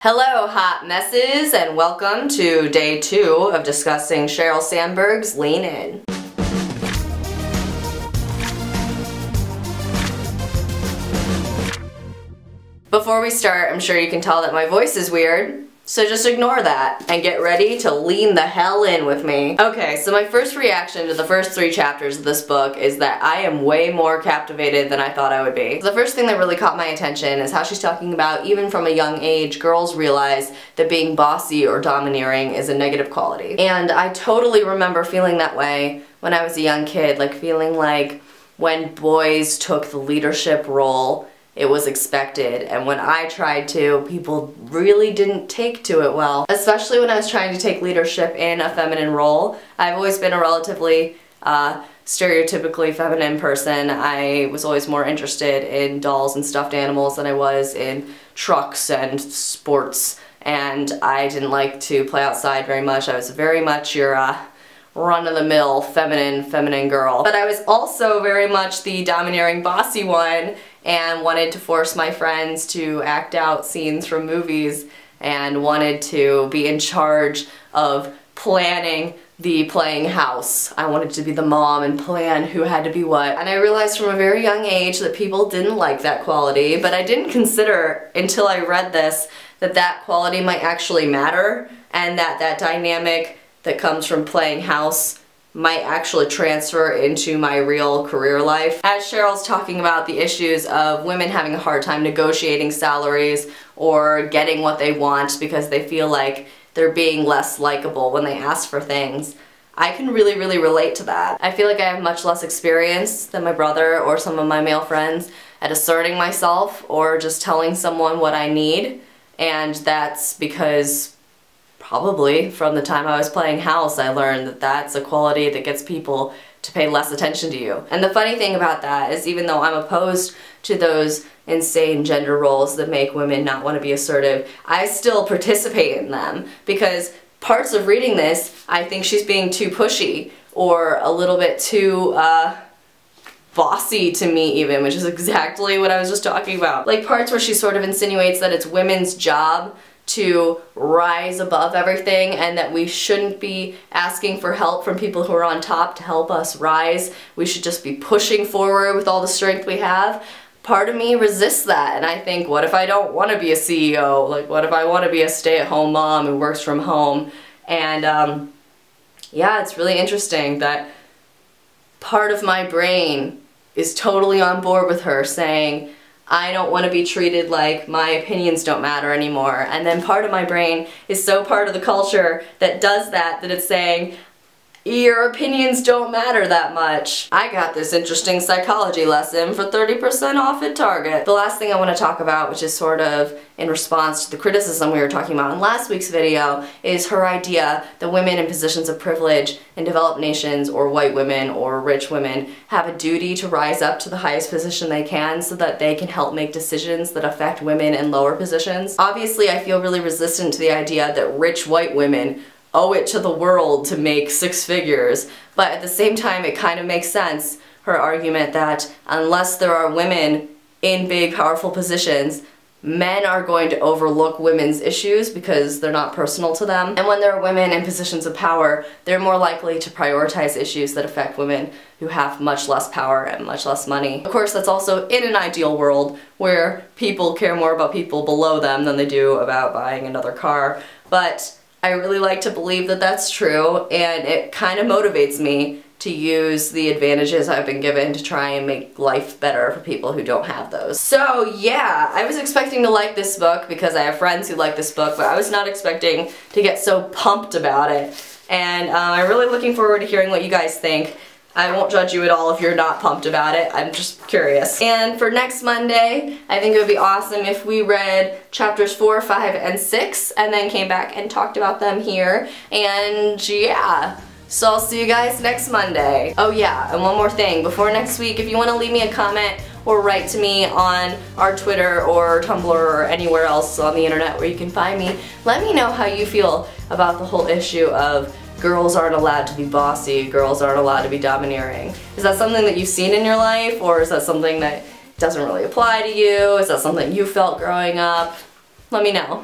Hello, hot messes, and welcome to day 2 of discussing Sheryl Sandberg's Lean In. Before we start, I'm sure you can tell that my voice is weird, so just ignore that and get ready to lean the hell in with me. Okay, so my first reaction to the first 3 chapters of this book is that I am way more captivated than I thought I would be. The first thing that really caught my attention is how she's talking about even from a young age, girls realize that being bossy or domineering is a negative quality. And I totally remember feeling that way when I was a young kid, like feeling like when boys took the leadership role, it was expected, and when I tried to, people really didn't take to it well. Especially when I was trying to take leadership in a feminine role. I've always been a relatively stereotypically feminine person. I was always more interested in dolls and stuffed animals than I was in trucks and sports, and I didn't like to play outside very much. I was very much your run-of-the-mill feminine girl. But I was also very much the domineering, bossy one, and wanted to force my friends to act out scenes from movies and wanted to be in charge of planning the playing house. I wanted to be the mom and plan who had to be what. And I realized from a very young age that people didn't like that quality, but I didn't consider until I read this that that quality might actually matter, and that that dynamic that comes from playing house might actually transfer into my real career life. As Sheryl's talking about the issues of women having a hard time negotiating salaries or getting what they want because they feel like they're being less likable when they ask for things, I can really relate to that. I feel like I have much less experience than my brother or some of my male friends at asserting myself or just telling someone what I need, and that's because probably from the time I was playing house, I learned that that's a quality that gets people to pay less attention to you. And the funny thing about that is, even though I'm opposed to those insane gender roles that make women not want to be assertive, I still participate in them, because parts of reading this, I think she's being too pushy or a little bit too bossy to me even, which is exactly what I was just talking about. Like parts where she sort of insinuates that it's women's job to rise above everything and that we shouldn't be asking for help from people who are on top to help us rise. We should just be pushing forward with all the strength we have. Part of me resists that, and I think, what if I don't want to be a CEO? Like, what if I want to be a stay-at-home mom who works from home? And yeah, it's really interesting that part of my brain is totally on board with her saying, I don't want to be treated like my opinions don't matter anymore. And then part of my brain is so part of the culture that does that it's saying, your opinions don't matter that much. I got this interesting psychology lesson for 30% off at Target. The last thing I want to talk about, which is sort of in response to the criticism we were talking about in last week's video, is her idea that women in positions of privilege in developed nations, or white women or rich women, have a duty to rise up to the highest position they can so that they can help make decisions that affect women in lower positions. Obviously, I feel really resistant to the idea that rich white women owe it to the world to make 6 figures, but at the same time it kind of makes sense, her argument that unless there are women in big powerful positions, men are going to overlook women's issues because they're not personal to them. And when there are women in positions of power, they're more likely to prioritize issues that affect women who have much less power and much less money. Of course, that's also in an ideal world where people care more about people below them than they do about buying another car. But I really like to believe that that's true, and it kind of motivates me to use the advantages I've been given to try and make life better for people who don't have those. So yeah, I was expecting to like this book because I have friends who like this book, but I was not expecting to get so pumped about it. And I'm really looking forward to hearing what you guys think. I won't judge you at all if you're not pumped about it. I'm just curious. And for next Monday, I think it would be awesome if we read chapters 4, 5, and 6 and then came back and talked about them here. And yeah, so I'll see you guys next Monday. Oh yeah, and one more thing. Before next week, if you want to leave me a comment or write to me on our Twitter or Tumblr or anywhere else on the internet where you can find me, let me know how you feel about the whole issue of girls aren't allowed to be bossy, girls aren't allowed to be domineering. Is that something that you've seen in your life, or is that something that doesn't really apply to you? Is that something you felt growing up? Let me know.